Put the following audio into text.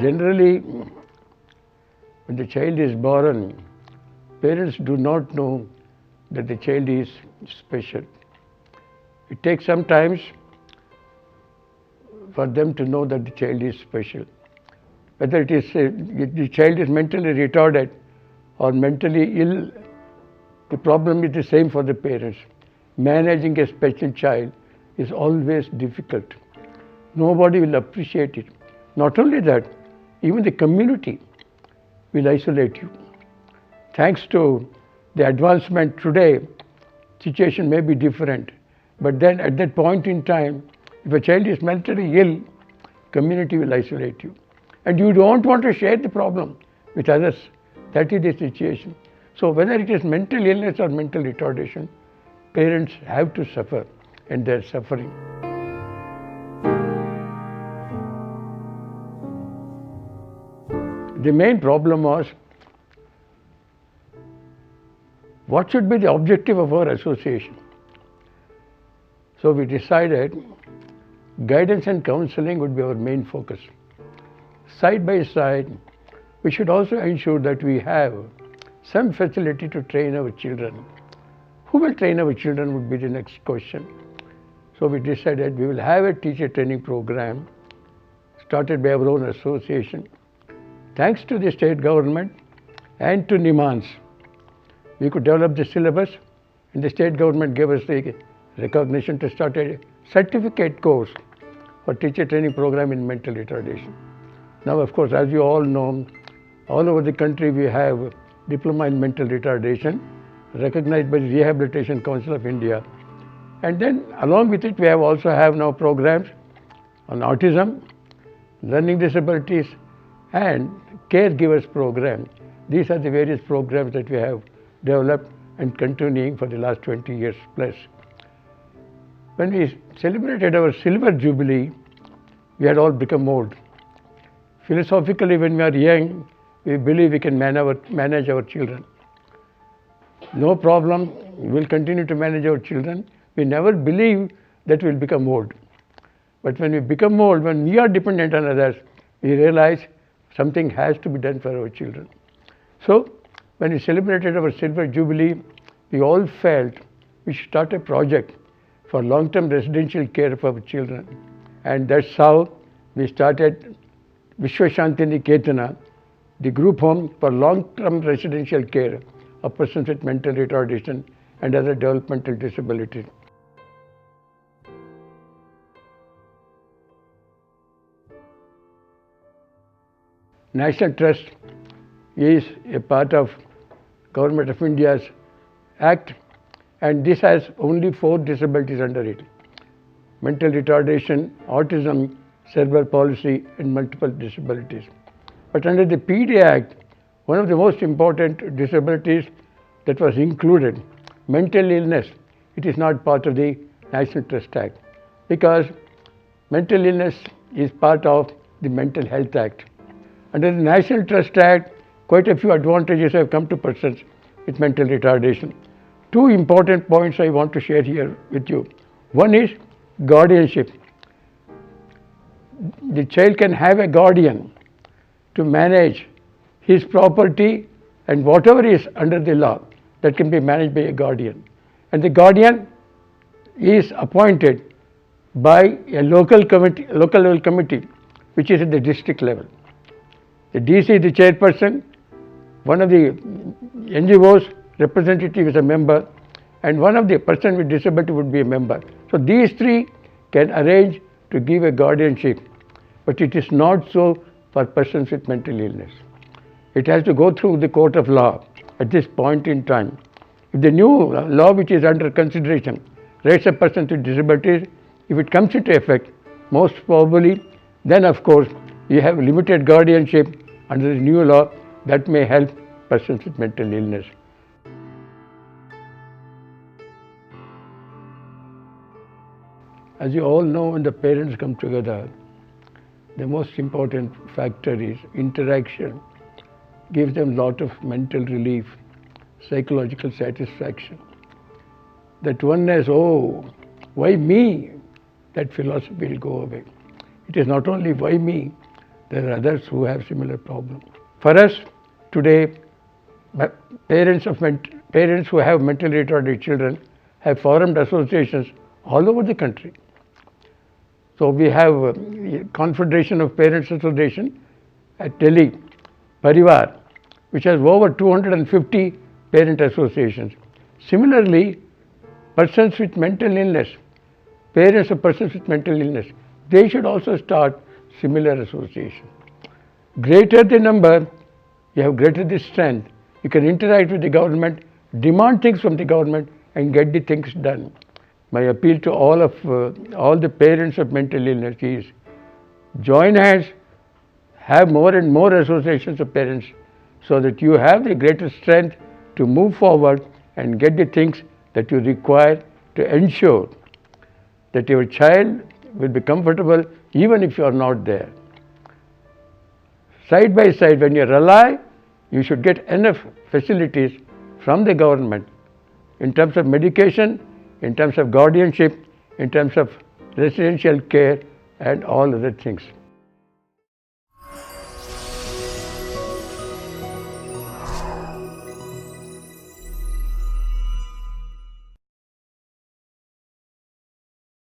Generally, when the child is born, parents do not know that the child is special. It takes some time for them to know that the child is special. Whether it is the child is mentally retarded or mentally ill, the problem is the same for the parents. Managing a special child is always difficult. Nobody will appreciate it. Not only that, even the community will isolate you. Thanks to the advancement today, situation may be different. But then at that point in time, if a child is mentally ill, community will isolate you. And you don't want to share the problem with others. That is the situation. So whether it is mental illness or mental retardation, parents have to suffer, and they're suffering. The main problem was, what should be the objective of our association? So we decided guidance and counseling would be our main focus. Side by side, we should also ensure that we have some facility to train our children. Who will train our children would be the next question. So we decided we will have a teacher training program started by our own association. Thanks to the state government and to NIMANS, we could develop the syllabus, and the state government gave us the recognition to start a certificate course for teacher training program in mental retardation. Now, of course, as you all know, all over the country we have diploma in mental retardation recognized by the Rehabilitation Council of India. And then along with it, we also have now programs on autism, learning disabilities, and caregivers program. These are the various programs that we have developed and continuing for the last 20 years plus. When we celebrated our silver jubilee, we had all become old. Philosophically, when we are young, we believe we can manage our children. No problem, we will continue to manage our children. We never believe that we will become old. But when we become old, when we are dependent on others, we realize something has to be done for our children. So, when we celebrated our silver jubilee, we all felt we should start a project for long-term residential care of our children. And that's how we started Vishwa Shanti Niketana, the group home for long-term residential care of persons with mental retardation and other developmental disabilities. National Trust is a part of Government of India's Act, and this has only 4 disabilities under it: mental retardation, autism, cerebral palsy, and multiple disabilities. But under the PD Act, one of the most important disabilities that was included, mental illness, it is not part of the National Trust Act, because mental illness is part of the Mental Health Act. Under the National Trust Act, quite a few advantages have come to persons with mental retardation. 2 important points I want to share here with you. One is guardianship. The child can have a guardian to manage his property and whatever is under the law, that can be managed by a guardian. And the guardian is appointed by a local level committee, which is at the district level. The DC is the chairperson, one of the NGOs representative is a member, and one of the person with disability would be a member. So these 3 can arrange to give a guardianship, but it is not so for persons with mental illness. It has to go through the court of law at this point in time. If the new law which is under consideration rates a person with disabilities, if it comes into effect, most probably, then of course you have limited guardianship under the new law that may help persons with mental illness. As you all know, when the parents come together, the most important factor is interaction. Gives them a lot of mental relief, psychological satisfaction. That oneness, oh, why me? That philosophy will go away. It is not only why me, there are others who have similar problems. For us, today, parents who have mentally retarded children have formed associations all over the country. So we have Confederation of Parents Association at Delhi, Parivar, which has over 250 parent associations. Similarly, persons with mental illness, parents of persons with mental illness, they should also start similar association. Greater the number, you have greater the strength. You can interact with the government, demand things from the government, and get the things done. My appeal to all the parents of mental illness is join hands, have more and more associations of parents, so that you have the greater strength to move forward and get the things that you require to ensure that your child will be comfortable even if you are not there. Side by side, when you are alive, you should get enough facilities from the government in terms of medication, in terms of guardianship, in terms of residential care and all other things.